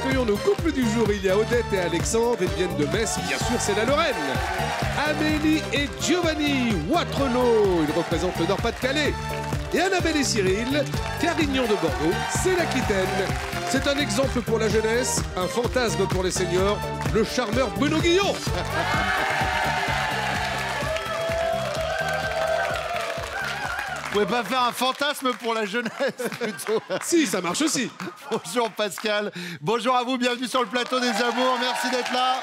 accueillons nos couples du jour. Il y a Odette et Alexandre, ils viennent de Metz, bien sûr c'est la Lorraine. Amélie et Giovanni, Waterloo, ils représentent le Nord-Pas-de-Calais. Et Annabelle et Cyril, Carignan de Bordeaux, c'est l'Aquitaine. C'est un exemple pour la jeunesse, un fantasme pour les seniors, le charmeur Bruno Guillon. Vous pouvez pas faire un fantasme pour la jeunesse, plutôt. Si, ça marche aussi. Bonjour Pascal. Bonjour à vous, bienvenue sur le plateau des Amours. Merci d'être là.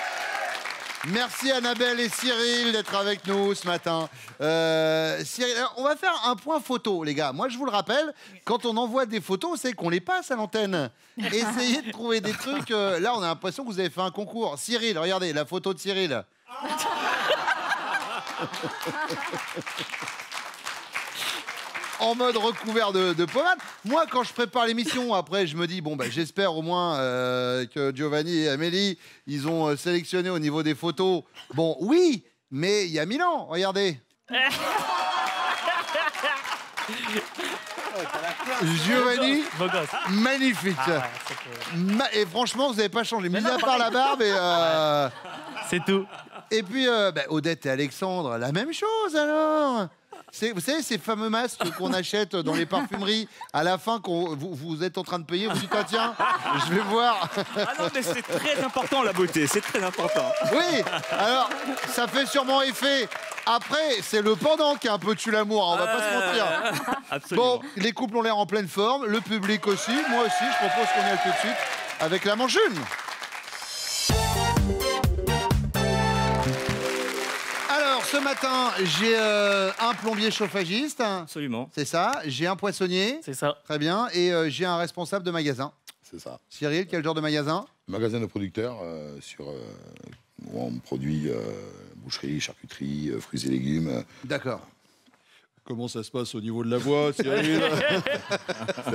Merci Annabelle et Cyril d'être avec nous ce matin. Cyril, on va faire un point photo, les gars. Moi, je vous le rappelle, quand on envoie des photos, c'est qu'on les passe à l'antenne. Essayez de trouver des trucs. Là, on a l'impression que vous avez fait un concours. Cyril, regardez, la photo de Cyril. En mode recouvert de pommade. Moi, quand je prépare l'émission, après, je me dis, bon, bah, j'espère au moins que Giovanni et Amélie, ils ont sélectionné au niveau des photos. Bon, oui, mais il y a Milan, regardez. Giovanni, magnifique. Et franchement, vous n'avez pas changé. Mis à part la barbe et... C'est tout. Et puis, bah, Odette et Alexandre, la même chose alors. Vous savez, ces fameux masques qu'on achète dans les parfumeries, à la fin, vous êtes en train de payer, vous dites, ah, tiens, je vais voir. Ah non, mais c'est très important, la beauté, c'est très important. Oui, alors, ça fait sûrement effet. Après, c'est le pendant qui a un peu tué l'amour, on va pas se mentir. Absolument. Bon, les couples ont l'air en pleine forme, le public aussi, moi aussi, je propose qu'on y aille tout de suite avec la manche une. Ce matin, j'ai un plombier chauffagiste. Absolument. C'est ça. J'ai un poissonnier. C'est ça. Très bien. Et j'ai un responsable de magasin. C'est ça. Cyril, quel genre de magasin? Magasin de producteurs où on produit boucherie, charcuterie, fruits et légumes. D'accord. Comment ça se passe au niveau de la voix, Cyril?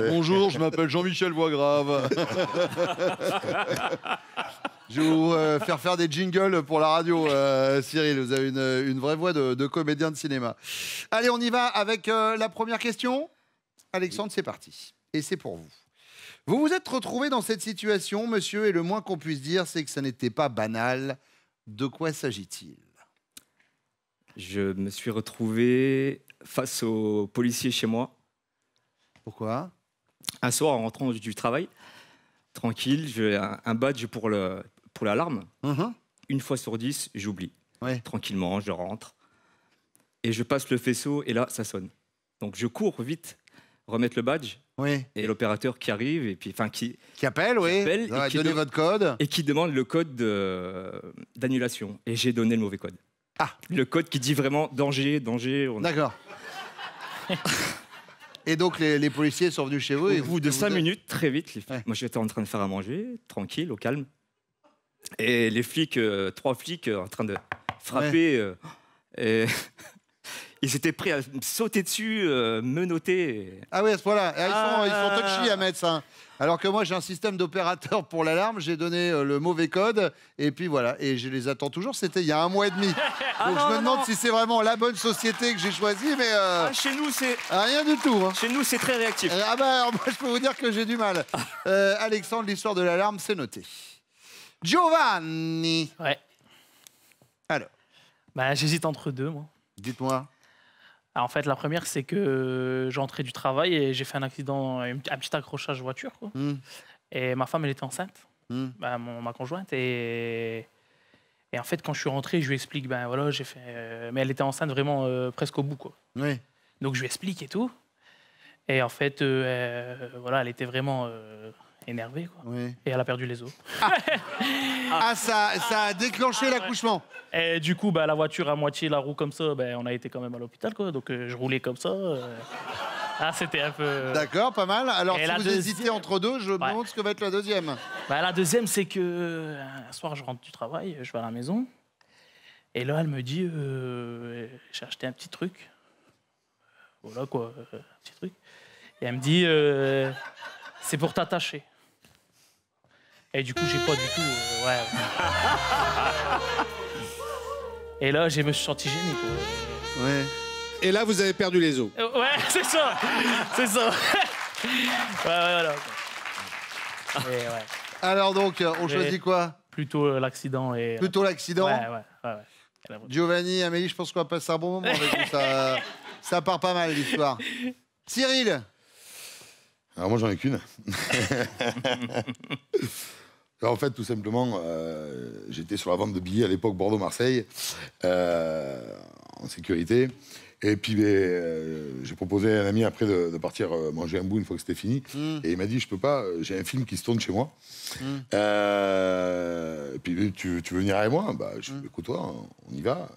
Bonjour, je m'appelle Jean-Michel Voigrave. Je vais vous faire des jingles pour la radio, Cyril. Vous avez une vraie voix de comédien de cinéma. Allez, on y va avec la première question. Alexandre, c'est parti. Et c'est pour vous. Vous vous êtes retrouvé dans cette situation, monsieur, et le moins qu'on puisse dire, c'est que ça n'était pas banal. De quoi s'agit-il? Je me suis retrouvé face aux policiers chez moi. Pourquoi? Un soir, en rentrant du travail, tranquille, j'ai un badge pour l'alarme. Une fois sur 10, j'oublie. Ouais. Tranquillement, je rentre. Et je passe le faisceau, et là, ça sonne. Donc, je cours vite, remettre le badge. Oui. Et l'opérateur qui arrive, et puis, qui appelle, oui. Donnez votre code. Et qui demande le code d'annulation. Et j'ai donné le mauvais code. Ah. Le code qui dit vraiment danger, danger. D'accord. Et donc, les policiers sont venus chez vous. Au bout de 5 minutes, très vite, moi j'étais en train de faire à manger, tranquille, au calme. Et les flics, 3 flics en train de frapper. Et ils étaient prêts à me sauter dessus, menotter. Ah oui, à ce point-là. Ils sont touchy à mettre ça. Alors que moi, j'ai un système d'opérateur pour l'alarme. J'ai donné le mauvais code. Et puis voilà. Et je les attends toujours. C'était il y a 1 mois et demi. Donc je me demande si c'est vraiment la bonne société que j'ai choisie. Mais chez nous, c'est... rien du tout. Hein. Chez nous, c'est très réactif. Ah bah, alors, moi, je peux vous dire que j'ai du mal. Alexandre, l'histoire de l'alarme, c'est noté. Giovanni. Ouais. Alors. Bah, j'hésite entre deux, moi. Dites-moi. En fait, la première, c'est que j'entrais du travail et j'ai fait un accident, un petit accrochage voiture, quoi. Et ma femme, elle était enceinte, bah, ma conjointe. Et en fait, quand je suis rentré, je lui explique, ben voilà, j'ai fait... mais elle était enceinte vraiment presque au bout, quoi. Oui. Donc, je lui explique et tout. Et en fait, voilà, elle était vraiment énervée, quoi. Oui. Et elle a perdu les os. Ça a déclenché l'accouchement. Et du coup, bah, la voiture à moitié, la roue comme ça, bah, on a été quand même à l'hôpital, quoi. Donc, je roulais comme ça. C'était un peu... D'accord, pas mal. Alors, et si vous hésitez entre deux, je me demande ce que va être la deuxième. Bah, la deuxième, c'est que un soir, je rentre du travail, je vais à la maison. Et là, elle me dit, j'ai acheté un petit truc. Voilà, quoi, un petit truc. Et elle me dit, c'est pour t'attacher. Et du coup, j'ai pas du tout... Et là, je me suis senti gêné, quoi. Ouais. Et là, vous avez perdu les os. Ouais, c'est ça. C'est ça. Ouais, voilà. Et ouais. Alors donc, on choisit quoi? Plutôt l'accident et... Plutôt l'accident. Ouais. Giovanni, Amélie, je pense qu'on va passer un bon moment avec vous. Ça part pas mal, l'histoire. Cyril. Alors moi, j'en ai qu'une. Alors, en fait, tout simplement, j'étais sur la vente de billets à l'époque Bordeaux-Marseille, en sécurité. Et puis, j'ai proposé à un ami après de partir manger un bout une fois que c'était fini. Et il m'a dit, je peux pas, j'ai un film qui se tourne chez moi. Et puis, tu veux venir avec moi? Bah, je dis, écoute-toi, on y va.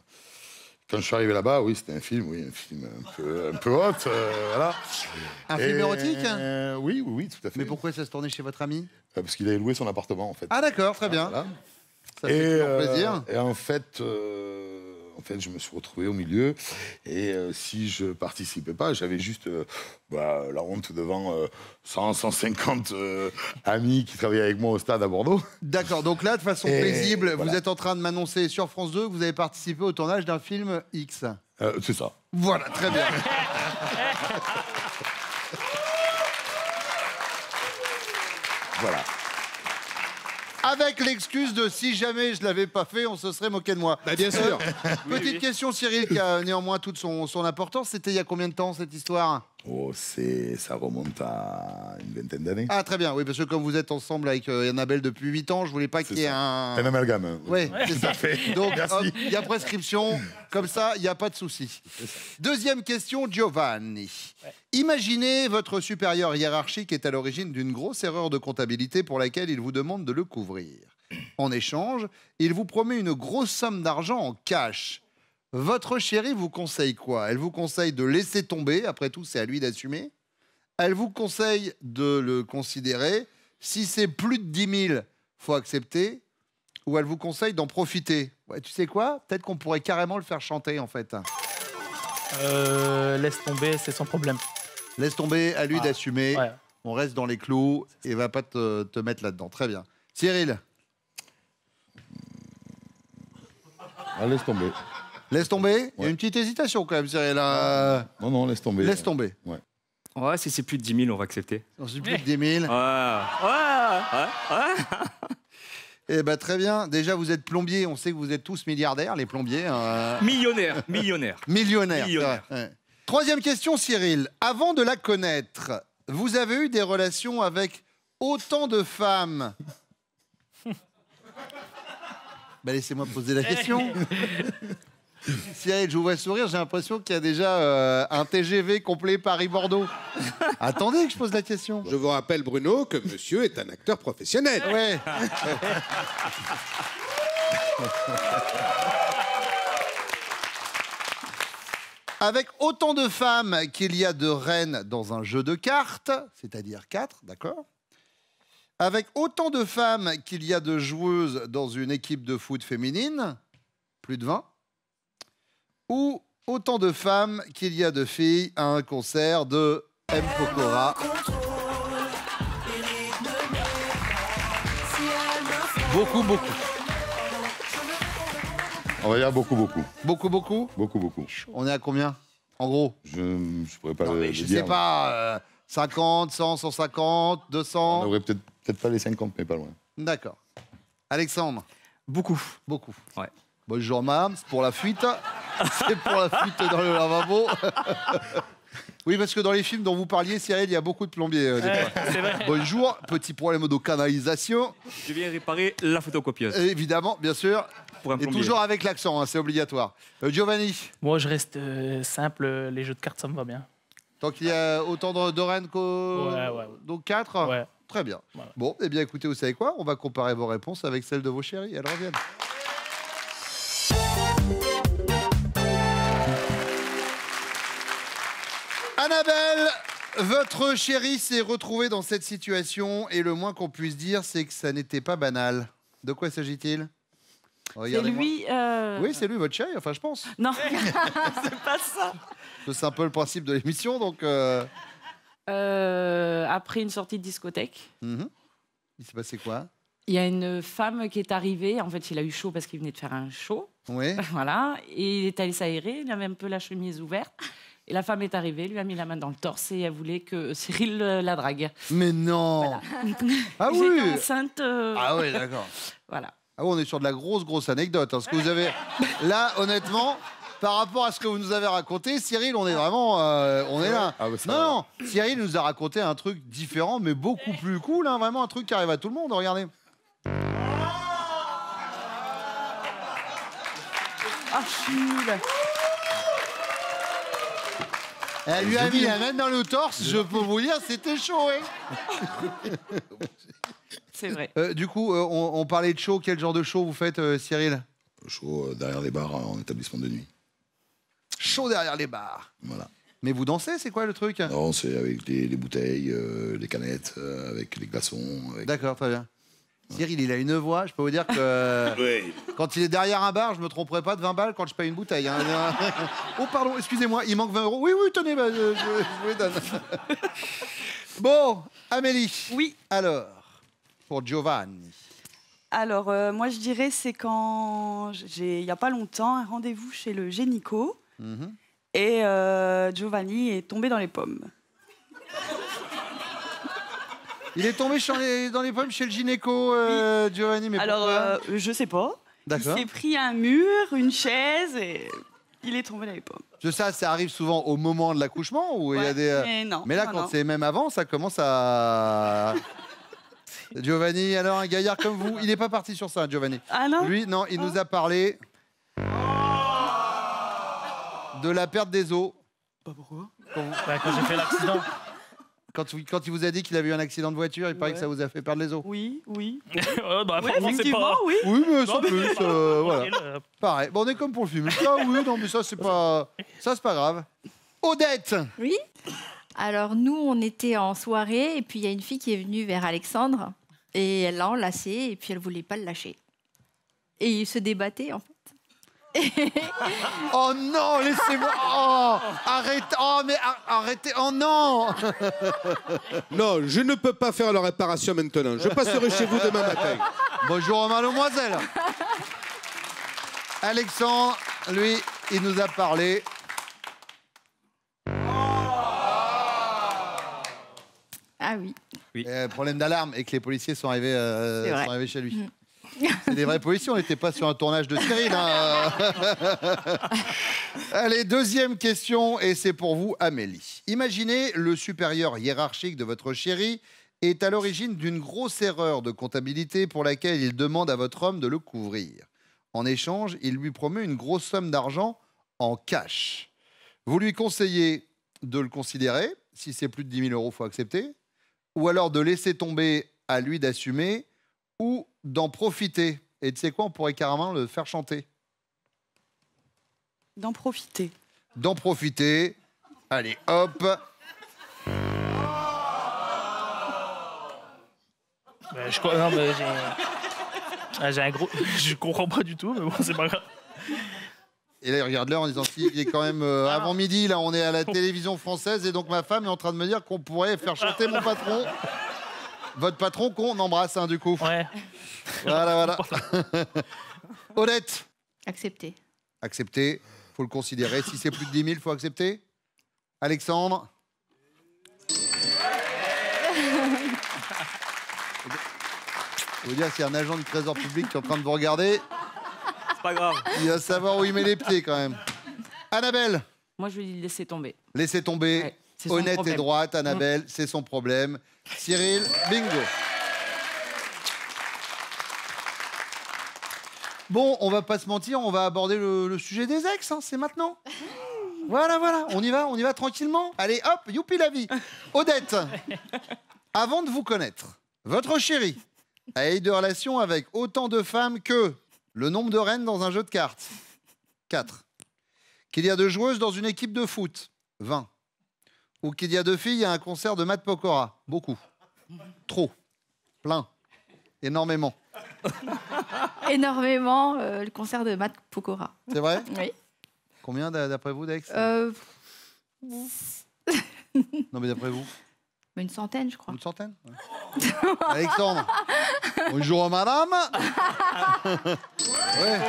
Quand je suis arrivé là-bas, oui, c'était un film un peu hot, voilà. Un film érotique? Oui, tout à fait. Mais pourquoi ça se tournait chez votre ami? Parce qu'il avait loué son appartement, en fait. Ah d'accord, très bien. Voilà. Ça fait toujours plaisir. Et en fait, je me suis retrouvé au milieu. Et si je participais pas, j'avais juste la honte devant 150 amis qui travaillaient avec moi au stade à Bordeaux. D'accord, donc là, de façon Et paisible, voilà. vous êtes en train de m'annoncer sur France 2 que vous avez participé au tournage d'un film X. C'est ça. Voilà, très bien. Voilà. Avec l'excuse de si jamais je l'avais pas fait, on se serait moqué de moi. Bah, bien sûr. Petite question, Cyril, qui a néanmoins toute son importance. C'était il y a combien de temps, cette histoire? Oh, ça remonte à une vingtaine d'années. Ah, très bien, oui, parce que comme vous êtes ensemble avec Annabelle depuis 8 ans, je voulais pas qu'il y ait un... Un amalgame. Oui, c'est ça. fait. Donc, Merci. hop, il y a prescription, comme ça, il n'y a pas de souci. Deuxième question, Giovanni. Imaginez votre supérieur hiérarchique est à l'origine d'une grosse erreur de comptabilité pour laquelle il vous demande de le couvrir. En échange, il vous promet une grosse somme d'argent en cash. Votre chérie vous conseille quoi? Elle vous conseille de laisser tomber, après tout, c'est à lui d'assumer. Elle vous conseille de le considérer. Si c'est plus de 10 000, faut accepter. Ou elle vous conseille d'en profiter. Ouais, tu sais quoi? Peut-être qu'on pourrait carrément le faire chanter, en fait. Laisse tomber, c'est sans problème. Laisse tomber, à lui d'assumer. Ouais. On reste dans les clous et va pas te mettre là-dedans. Très bien. Cyril, Laisse tomber. laisse tomber. Il y a Ouais. une petite hésitation quand même, Cyril. Non, laisse tomber. Laisse tomber. Ouais. Ouais, si c'est plus de 10 000, on va accepter. On s'est plus de 10 000. Ouais. Eh ben, très bien. Déjà, vous êtes plombier. On sait que vous êtes tous milliardaires, les plombiers. Millionnaire. Millionnaire. Millionnaire. c'est vrai. Ouais. Troisième question, Cyril. Avant de la connaître, vous avez eu des relations avec autant de femmes. Ben, laissez-moi poser la question. Cyril, je vous vois sourire, j'ai l'impression qu'il y a déjà un TGV complet Paris-Bordeaux. Attendez que je pose la question. Je vous rappelle, Bruno, que monsieur est un acteur professionnel. Ouais. Avec autant de femmes qu'il y a de reines dans un jeu de cartes, c'est-à-dire 4, d'accord? Avec autant de femmes qu'il y a de joueuses dans une équipe de foot féminine, plus de 20. Ou autant de femmes qu'il y a de filles à un concert de M. Pokora. Beaucoup. On va dire beaucoup. Beaucoup. On est à combien, en gros? Je pourrais pas le Je dire. sais pas, 50, 100, 150, On 200. aurait peut-être pas les 50, mais pas loin. D'accord. Alexandre, Beaucoup. Ouais. Bonjour, madame, c'est pour la fuite. C'est pour la fuite dans le lavabo. Oui, parce que dans les films dont vous parliez, Cyril, il y a beaucoup de plombiers. Des fois. C'est vrai. Bonjour, petit problème de canalisation. Je viens réparer la photocopieuse. Évidemment, bien sûr. Pour un Et plombier. toujours avec l'accent, hein, c'est obligatoire. Giovanni, Moi, je reste simple. Les jeux de cartes, ça me va bien. tant qu'il y a autant de reines qu'au... Ouais. Donc 4 Ouais. Très bien. Voilà. Bon, eh bien écoutez, vous savez quoi? On va comparer vos réponses avec celles de vos chéris. Elles reviennent. Annabelle, votre chérie s'est retrouvée dans cette situation et le moins qu'on puisse dire, c'est que ça n'était pas banal. De quoi s'agit-il? C'est Regardez-moi. lui. Oui, c'est lui, votre chéri, enfin je pense. Non, c'est pas ça. C'est un peu le principe de l'émission, donc... Après une sortie de discothèque, Il s'est passé quoi? il y a une femme qui est arrivée. En fait, il a eu chaud parce qu'il venait de faire un show. Oui. Voilà. Et il est allé s'aérer. Il avait un peu la chemise ouverte. Et la femme est arrivée, lui a mis la main dans le torse et elle voulait que Cyril la drague. Mais non. Voilà. Ah oui. J'étais enceinte. Ah oui, d'accord. Voilà. Ah oui, on est sur de la grosse anecdote. Hein. Ce que vous avez là, honnêtement, par rapport à ce que vous nous avez raconté, Cyril, on est vraiment, on est là. Ah bah ça non, Cyril nous a raconté un truc différent, mais beaucoup plus cool. Hein, vraiment un truc qui arrive à tout le monde. Regardez. Ah, je suis nulle. Elle lui a mis la main dans le torse. Je peux vous dire, c'était chaud. Hein. C'est vrai. Du coup, on parlait de show. Quel genre de show vous faites, Cyril? Chaud derrière les bars en établissement de nuit. Chaud derrière les bars. Voilà. Mais vous dansez, c'est quoi le truc? Non, c'est avec les bouteilles, les canettes, avec les glaçons. Avec... D'accord, très bien. Cyril, il a une voix, je peux vous dire que Oui. quand il est derrière un bar, je me tromperai pas de 20 balles quand je paye une bouteille. Hein. Oh pardon, excusez-moi, il manque 20 euros. Oui, tenez, bah, je vous les donne. Bon, Amélie. Oui. Alors, pour Giovanni. Alors, moi, je dirais, c'est quand j'ai, il n'y a pas longtemps, un rendez-vous chez le gynéco et Giovanni est tombé dans les pommes. Il est tombé dans les pommes chez le gynéco, Giovanni, mais Alors, pourquoi je sais pas. Il D'accord. s'est pris un mur, une chaise et il est tombé dans les pommes. Ça arrive souvent au moment de l'accouchement ou il y a des. Mais non. Mais là, non, quand non. c'est même avant, ça commence à. Giovanni, alors un gaillard comme vous, il n'est pas parti sur ça, Giovanni. Ah non. Lui, non, il nous a parlé de la perte des os. Pas pourquoi Quand, vous- Quand j'ai fait l'accident. quand il vous a dit qu'il avait eu un accident de voiture, il paraît que ça vous a fait perdre les os. Oui. Ouais, bah, Oui, apparemment, c'est effectivement, pas... oui. Oui, mais Non, sans mais- plus, voilà. Tranquille, Pareil. Bon, on est comme pour le film. Ça, oui, non, mais ça, c'est pas grave. Odette. Oui. Alors nous, on était en soirée et puis il y a une fille qui est venue vers Alexandre et elle l'a enlacé et puis elle voulait pas le lâcher. Et il se débattait en fait. Oh non, laissez-moi. Oh, arrête. Oh, mais arrêtez. Oh non. Non, je ne peux pas faire la réparation maintenant. Je passerai chez vous demain matin. Bonjour, mademoiselle. Alexandre, lui, il nous a parlé. Ah oui. Problème d'alarme et que les policiers sont arrivés, C'est vrai. sont arrivés chez lui. C'est des vrais policiers, on n'était pas sur un tournage de Cyril. Hein. Allez, deuxième question, et c'est pour vous, Amélie. Imaginez le supérieur hiérarchique de votre chéri est à l'origine d'une grosse erreur de comptabilité pour laquelle il demande à votre homme de le couvrir. En échange, il lui promet une grosse somme d'argent en cash. Vous lui conseillez de le considérer. Si c'est plus de 10 000 euros, il faut accepter. Ou alors de laisser tomber, à lui d'assumer, ou d'en profiter. Et tu sais quoi, on pourrait carrément le faire chanter. D'en profiter. D'en profiter. Allez, hop. Bah, non, mais j'ai un gros... Je comprends pas du tout, mais bon, c'est pas grave. Et là, il regarde l'heure en disant il est quand même avant midi, là, on est à la télévision française, et donc ma femme est en train de me dire qu'on pourrait faire chanter mon patron. Votre patron qu'on embrasse, hein, du coup. Ouais. Voilà. Odette. Accepté. Accepter, faut le considérer. Si c'est plus de 10 000, faut accepter. Alexandre. Je veux dire, s'il y a un agent du Trésor public qui est en train de vous regarder, C'est pas grave. il va savoir où il met les pieds quand même. Annabelle. Moi, je vais lui laisser tomber. Laissez tomber. Ouais, c'est son Honnête et problème. droite, Annabelle, c'est son problème. Cyril, bingo. Bon, on va pas se mentir, on va aborder le sujet des ex, hein, c'est maintenant. Voilà, on y va tranquillement. Allez, hop, youpi la vie. Odette, avant de vous connaître, votre chéri a eu de relations avec autant de femmes que le nombre de reines dans un jeu de cartes, 4. Qu'il y a de joueuses dans une équipe de foot, 20. Ou qu'il y a 2 filles à un concert de Matt Pokora, beaucoup. Trop. Plein. Énormément. Énormément le concert de Matt Pokora. C'est vrai? Oui. Combien d'après vous, Dex? Non, mais d'après vous? Une centaine, je crois. Une centaine? Ouais. Alexandre. Bonjour, madame. Ouais.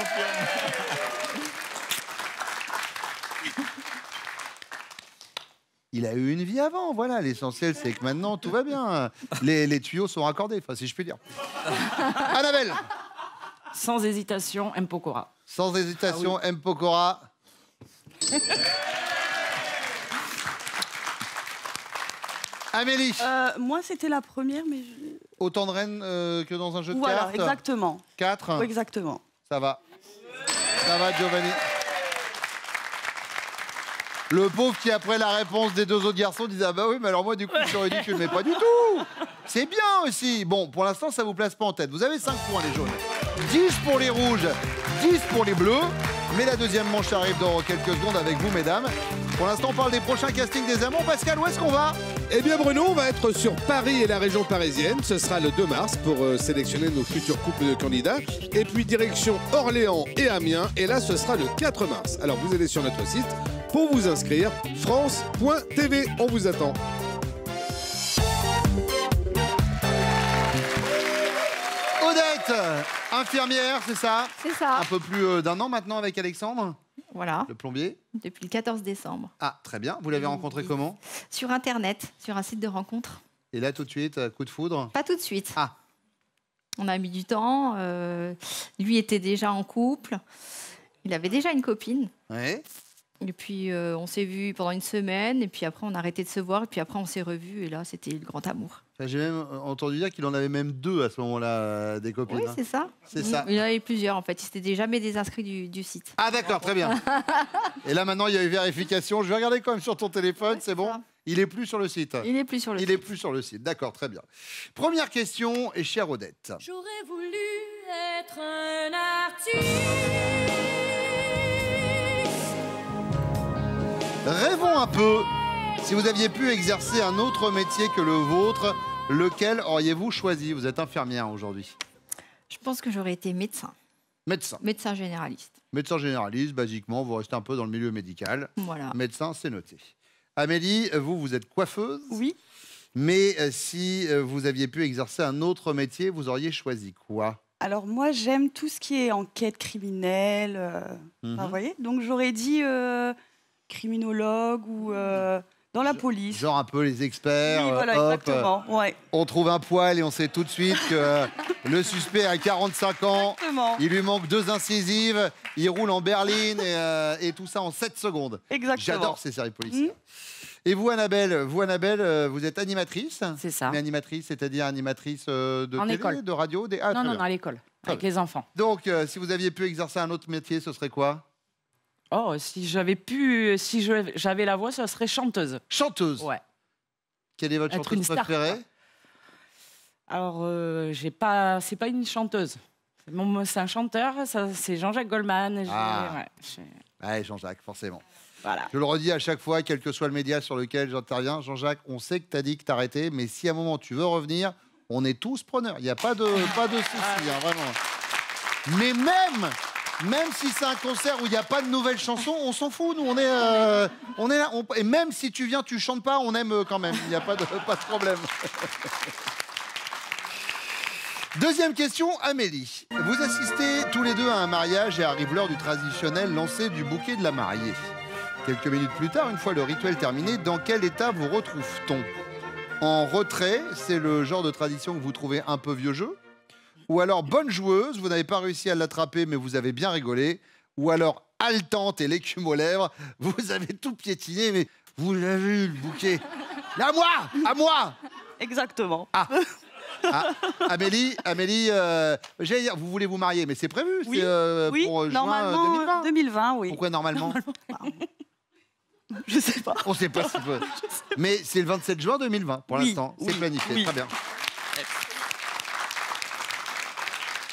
Il a eu une vie avant, voilà. L'essentiel, c'est que maintenant, tout va bien. Les tuyaux sont raccordés, enfin, si je puis dire. Annabelle. Sans hésitation, M. Pokora. Sans hésitation, M. Pokora. Amélie. Moi, c'était la première, mais... Autant de reines que dans un jeu de Voilà, cartes. exactement. 4. Oui, exactement. Ça va. Ça va, Giovanni. Le pauvre qui, après la réponse des deux autres garçons, disait « Ah bah oui, mais alors moi, du coup, je suis ridicule. » Mais pas du tout. C'est bien aussi. Bon, pour l'instant, ça vous place pas en tête. Vous avez 5 points, les jaunes. 10 pour les rouges, 10 pour les bleus. Mais la deuxième manche arrive dans quelques secondes avec vous, mesdames. Pour l'instant, on parle des prochains castings des Amours. Pascal, où est-ce qu'on va? Eh bien Bruno, on va être sur Paris et la région parisienne. Ce sera le 2 mars pour sélectionner nos futurs couples de candidats. Et puis direction Orléans et Amiens. Et là, ce sera le 4 mars. Alors vous allez sur notre site pour vous inscrire. France.tv. On vous attend. Odette, infirmière, c'est ça? C'est ça. Un peu plus d'un an maintenant avec Alexandre, Voilà, le plombier. depuis le 14 décembre. Ah, très bien. Vous l'avez rencontré comment? Sur Internet, sur un site de rencontre. Et là, tout de suite, coup de foudre? Pas tout de suite. Ah. On a mis du temps. Lui était déjà en couple. Il avait déjà une copine. Ouais. Et puis, on s'est vus pendant une semaine. Et puis après, on a arrêté de se voir. Et puis après, on s'est revus. Et là, c'était le grand amour. Enfin, j'ai même entendu dire qu'il en avait même 2 à ce moment-là, des copines. Oui, hein. c'est ça. C'est ça. Il y en avait plusieurs, en fait. Il s'était jamais désinscrit du site. Ah d'accord, très bien. Et là maintenant, il y a eu vérification. Je vais regarder quand même sur ton téléphone, Ouais, c'est bon? ça. Il est plus sur le site. Il est plus sur le Il site. est plus sur le site. D'accord, très bien. Première question, et chère Odette. J'aurais voulu être un artiste. Rêvons un peu. Si vous aviez pu exercer un autre métier que le vôtre, lequel auriez-vous choisi? Vous êtes infirmière aujourd'hui. Je pense que j'aurais été médecin. Médecin. Médecin généraliste. Médecin généraliste, basiquement, vous restez un peu dans le milieu médical. Voilà. Médecin, c'est noté. Amélie, vous êtes coiffeuse. Oui. Mais si vous aviez pu exercer un autre métier, vous auriez choisi quoi? Alors moi, j'aime tout ce qui est enquête criminelle. Enfin, vous voyez. Donc j'aurais dit criminologue ou dans la police. Genre un peu les experts. Oui, voilà, hop, exactement. Ouais. on trouve un poil et on sait tout de suite que le suspect a 45 ans. Exactement. Il lui manque 2 incisives. Il roule en berline et tout ça en 7 secondes. Exactement. J'adore ces séries policières. Et vous, Annabelle, vous êtes animatrice? C'est ça. Mais animatrice, c'est-à-dire animatrice de En télé, école. de radio Non, très non, bien. non, à l'école, Très avec bien. les enfants. Donc, si vous aviez pu exercer un autre métier, ce serait quoi? Oh, si j'avais la voix, ça serait chanteuse. Chanteuse. Ouais. Quelle est votre Être chanteuse une star, préférée? quoi. Alors, c'est pas une chanteuse. C'est un chanteur, c'est Jean-Jacques Goldman. Ouais, Jean-Jacques, forcément. Voilà. Je le redis à chaque fois, quel que soit le média sur lequel j'interviens, Jean-Jacques, on sait que tu as dit que tu arrêté, mais si à un moment tu veux revenir, on est tous preneurs. Il n'y a pas de souci, hein, vraiment. Mais même si c'est un concert où il n'y a pas de nouvelles chansons, on s'en fout. Nous, on est là. Et même si tu viens, tu chantes pas, on aime quand même. Il n'y a pas de problème. Deuxième question, Amélie. Vous assistez tous les deux à un mariage et arrive l'heure du traditionnel lancer du bouquet de la mariée. Quelques minutes plus tard, une fois le rituel terminé, dans quel état vous retrouve-t-on? En retrait, c'est le genre de tradition que vous trouvez un peu vieux jeu? Ou alors bonne joueuse, vous n'avez pas réussi à l'attraper mais vous avez bien rigolé? Ou alors haletante et l'écume aux lèvres, vous avez tout piétiné mais vous l'avez eu le bouquet? À moi! À moi! Exactement. Ah, Amélie, j'allais dire, vous voulez vous marier, mais c'est prévu, Oui, c'est oui, pour juin normalement 2020. 2020, oui. Pourquoi normalement? Je sais pas. On sait pas si peut. Mais c'est le 27 juin 2020 pour Oui, l'instant, c'est oui, planifié, oui. très bien.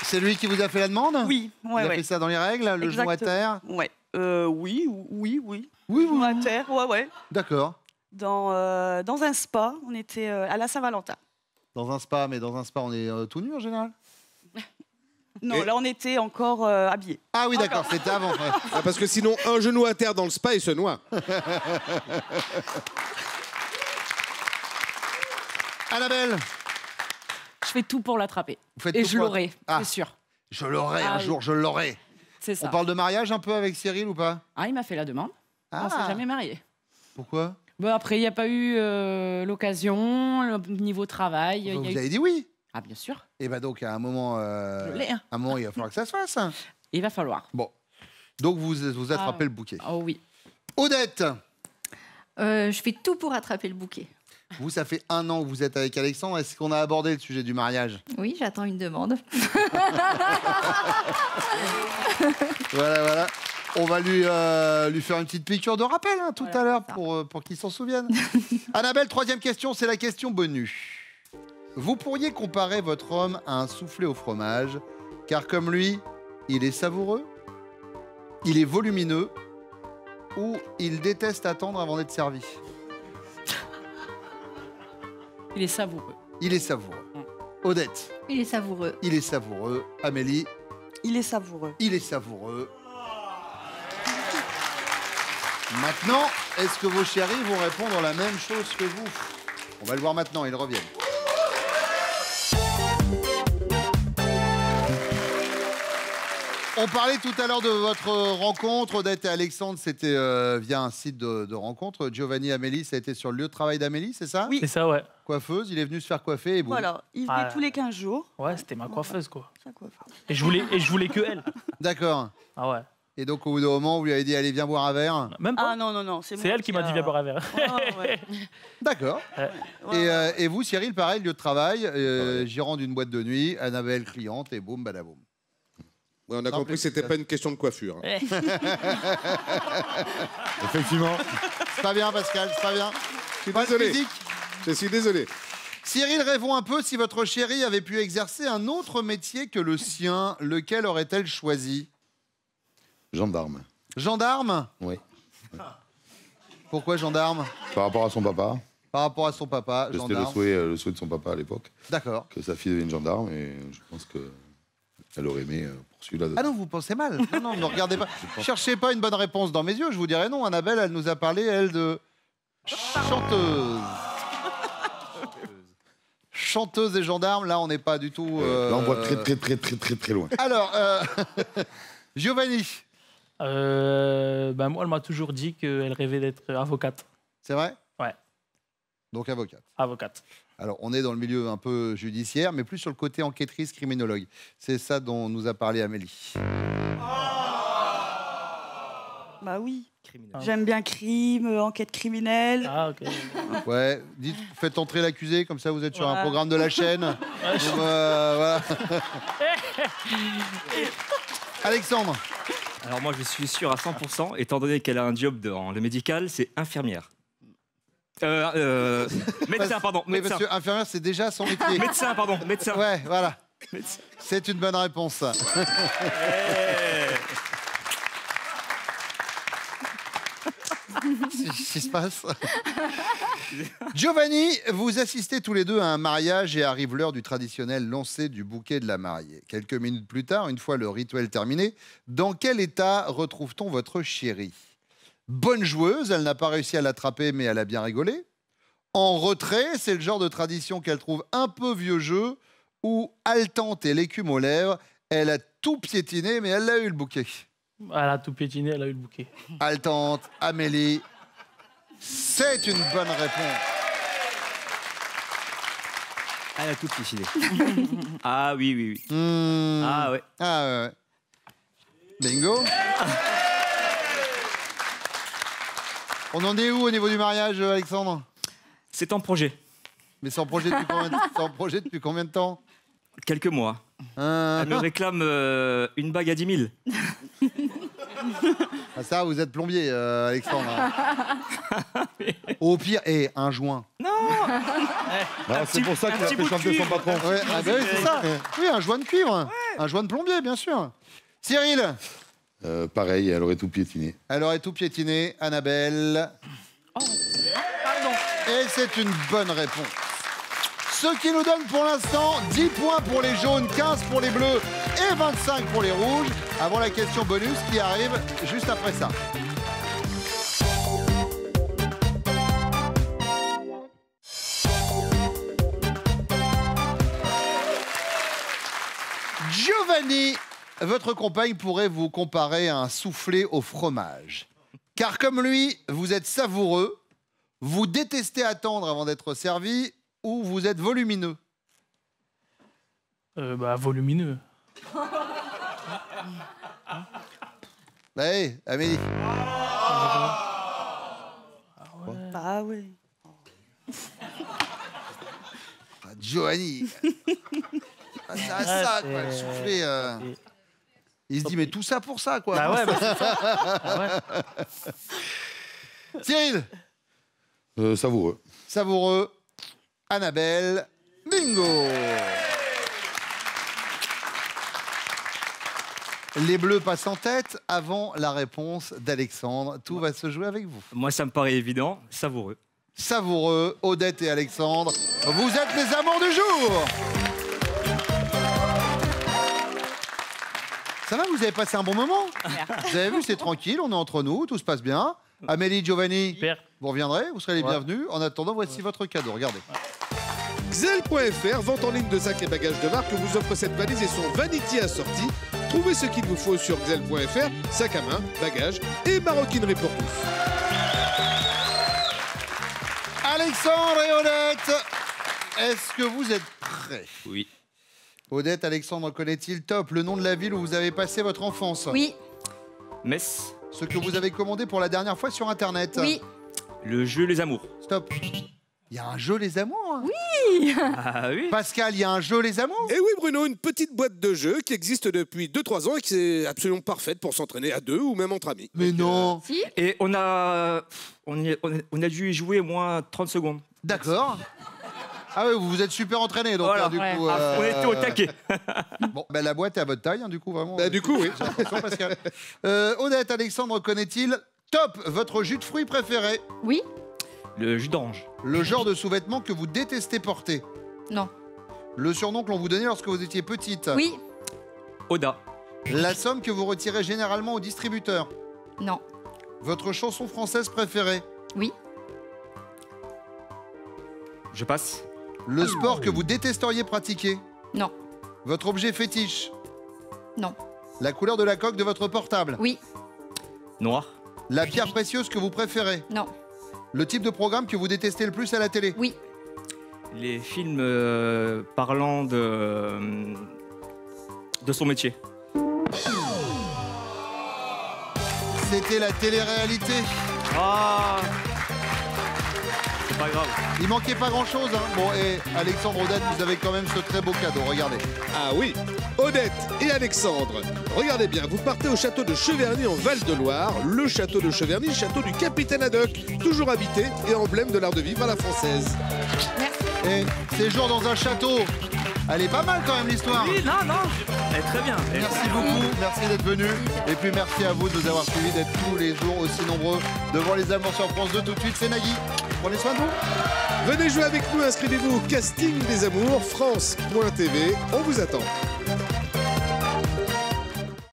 C'est lui qui vous a fait la demande? Oui, Il ouais, a ouais. fait ça dans les règles, le genou à terre? Ouais. Oui. Oui, Genou à terre, ouais. D'accord. Dans un spa, on était à la Saint-Valentin. Dans un spa, mais dans un spa, on est tout nu en général? Non, Et- là, on était encore habillés. Ah oui, d'accord, c'était avant. Ouais. Ah, parce que sinon, un genou à terre dans le spa, il se noie. Annabelle, Je fais tout pour l'attraper. vous faites Et tout je pour- l'aurai, Ah, c'est sûr. je l'aurai, Ah un oui. jour, je l'aurai. C'est On ça. parle de mariage un peu avec Cyril ou pas? Ah, il m'a fait la demande. On s'est jamais marié. Pourquoi? Bon, après, il n'y a pas eu l'occasion, le niveau travail. Vous avez dit oui. Ah, bien sûr. Et bah donc, à un moment, Je l'ai, hein. à un moment, il va falloir que ça se fasse. Il va falloir. Bon. Donc, vous attrapez le bouquet. Oh oui. Odette, Je fais tout pour attraper le bouquet. vous, ça fait 1 an que vous êtes avec Alexandre. Est-ce qu'on a abordé le sujet du mariage? Oui, j'attends une demande. Voilà. On va lui faire une petite piqûre de rappel tout à l'heure pour qu'il s'en souvienne. Annabelle, 3e question, c'est la question bonus. Vous pourriez comparer votre homme à un soufflé au fromage, car comme lui, il est savoureux, il est volumineux, ou il déteste attendre avant d'être servi. Il est savoureux. Il est savoureux. Odette. Il est savoureux. Il est savoureux. Amélie. Il est savoureux. Il est savoureux. Maintenant, est-ce que vos chéris vont répondre la même chose que vous? On va le voir maintenant, ils reviennent. On parlait tout à l'heure de votre rencontre, Odette et Alexandre, c'était via un site de rencontre. Giovanni, Amélie, ça a été sur le lieu de travail d'Amélie, c'est ça? Oui. C'est ça, ouais. Coiffeuse, il est venu se faire coiffer et boum. Voilà, il venait tous les 15 jours. Ouais, c'était ma coiffeuse, quoi. Sa coiffeuse. Et je voulais que elle. D'accord. Ah ouais. Et donc, au bout d'un moment, vous lui avez dit, allez, viens boire un verre. Même pas. Ah non, C'est elle qui m'a dit viens boire un verre. Ouais. D'accord. Et vous, Cyril, pareil, lieu de travail, gérant d'une boîte de nuit, Annabelle cliente, et boum, badaboum. Ouais, on a compris que c'était pas une question de coiffure. Effectivement. C'est pas bien, Pascal, c'est pas bien. Je suis désolé. Je suis désolé. Cyril, rêvons un peu, si votre chérie avait pu exercer un autre métier que le sien, lequel aurait-elle choisi? Gendarme. Gendarme? Oui. Pourquoi gendarme? Par rapport à son papa. Par rapport à son papa, C'était gendarme. le souhait de son papa à l'époque. D'accord. Que sa fille devienne gendarme et je pense qu'elle aurait aimé poursuivre là-dedans. Ah non, vous pensez mal. Non, ne regardez pas. Cherchez pas une bonne réponse dans mes yeux, je vous dirais non. Annabelle, elle nous a parlé, elle, de chanteuse. Chanteuse et gendarme, là, on n'est pas du tout... Là, on voit très loin. Alors, Giovanni. Moi, elle m'a toujours dit qu'elle rêvait d'être avocate. C'est vrai? Ouais. Donc avocate. Avocate. Alors, on est dans le milieu un peu judiciaire, mais plus sur le côté enquêtrice, criminologue. C'est ça dont nous a parlé Amélie. Bah oui. J'aime bien crime, enquête criminelle. Ah, ok. Ouais, dites, faites entrer l'accusé, comme ça vous êtes sur un programme de la chaîne. Voilà. Alexandre. Alors moi, je suis sûr à 100%, étant donné qu'elle a un job dans le médical, c'est infirmière. Médecin, pardon. Oui, Médecin. parce que infirmière, c'est déjà son métier. Médecin, pardon. Médecin. Ouais, voilà. C'est une bonne réponse. Qu'est-ce qui se passe? Giovanni, vous assistez tous les deux à un mariage et arrive l'heure du traditionnel lancer du bouquet de la mariée. Quelques minutes plus tard, une fois le rituel terminé, dans quel état retrouve-t-on votre chérie? Bonne joueuse, elle n'a pas réussi à l'attraper, mais elle a bien rigolé. En retrait, c'est le genre de tradition qu'elle trouve un peu vieux jeu, ou haletante et l'écume aux lèvres, elle a tout piétiné, mais elle a eu le bouquet. Elle a tout piétiné, elle a eu le bouquet. Haletante, Amélie, c'est une bonne réponse. Elle a tout piétiné. Ah oui, oui, oui. Ah ouais. Ah ouais. Bingo. On en est où au niveau du mariage, Alexandre? C'est en projet. Mais c'est en projet depuis combien de temps? Quelques mois. Elle me réclame une bague à 10 000. Ah, ça, vous êtes plombier, Alexandre. Au pire, un joint. Non. C'est pour ça qu'il a fait chanter son patron. Ouais, ah bah oui, c'est ça. Oui, un joint de cuivre. Un joint de plombier, bien sûr. Cyril. Pareil, elle aurait tout piétiné. Elle aurait tout piétiné. Annabelle. Et c'est une bonne réponse. Ce qui nous donne pour l'instant 10 points pour les jaunes, 15 pour les bleus et 25 pour les rouges. Avant la question bonus qui arrive juste après ça. Giovanni, votre compagne pourrait vous comparer à un soufflé au fromage. Car comme lui, vous êtes savoureux, Vous détestez attendre avant d'être servi ou vous êtes volumineux? Volumineux. Allez, Amélie. Bah ouais. Giovanni. C'est à ça, quoi. Le soufflet. Il se dit, mais tout ça pour ça, quoi. Bah ouais, c'est ça. Ah ouais. Cyril. Savoureux. Savoureux. Annabelle. Bingo. Les Bleus passent en tête avant la réponse d'Alexandre. Tout va se jouer avec vous. Moi, ça me paraît évident, savoureux. Savoureux, Odette et Alexandre, vous êtes les amours du jour. Ça va, vous avez passé un bon moment? Vous avez vu, c'est tranquille, on est entre nous, tout se passe bien. Amélie, Giovanni, vous reviendrez, vous serez les bienvenus. En attendant, voici votre cadeau, regardez. Xel.fr, vente en ligne de sacs et bagages de marque, vous offre cette valise et son vanity assorti. Trouvez ce qu'il vous faut sur Xel.fr, sac à main, bagages et maroquinerie pour tous. Alexandre et Odette, est-ce que vous êtes prêts? Oui. Odette, Alexandre connaît-il top le nom de la ville où vous avez passé votre enfance? Oui. Metz. Ce que vous avez commandé pour la dernière fois sur Internet? Oui. Le jeu Les Amours. Stop. Il y a un jeu Les Amours? Oui. Ah oui. Pascal, il y a un jeu Les Amours? Et oui Bruno, une petite boîte de jeux qui existe depuis 2-3 ans et qui est absolument parfaite pour s'entraîner à deux ou même entre amis. Mais non. Si. Et on a dû y jouer au moins 30 secondes. D'accord. Ah oui, vous vous êtes super entraîné donc Voilà. là, du coup. On était au taquet. Bon, ben, la boîte est à votre taille, hein, du coup, vraiment. Bah, du coup, oui. J'ai l'impression, Pascal. Odette, Alexandre connaît-il top votre jus de fruits préféré? Oui. Le jus d'orange. Le genre de sous-vêtements que vous détestez porter? Non. Le surnom que l'on vous donnait lorsque vous étiez petite? Oui. Oda. La somme que vous retirez généralement au distributeur? Non. Votre chanson française préférée? Oui. Je passe. Le sport que vous détesteriez pratiquer? Non. Votre objet fétiche? Non. La couleur de la coque de votre portable? Oui. Noir. La pierre précieuse que vous préférez? Non. Le type de programme que vous détestez le plus à la télé? Oui. Les films parlant de son métier. C'était la télé-réalité. Ah, c'est pas grave. Il manquait pas grand-chose, hein. Bon, et Alexandre, Odette, vous avez quand même ce très beau cadeau, regardez. Ah oui, Odette et Alexandre, regardez bien, vous partez au château de Cheverny en Val-de-Loire. Le château de Cheverny, château du capitaine Haddock, toujours habité et emblème de l'art de vivre à la française. Et séjour dans un château. Elle est pas mal quand même l'histoire. Oui, non, elle est très bien. Merci beaucoup, merci d'être venu. Et puis merci à vous de nous avoir suivis, d'être tous les jours aussi nombreux devant les Amours sur France 2. Tout de suite, c'est Nagui. Prenez soin de vous. Venez jouer avec nous, inscrivez-vous au casting des amours, France.tv. On vous attend.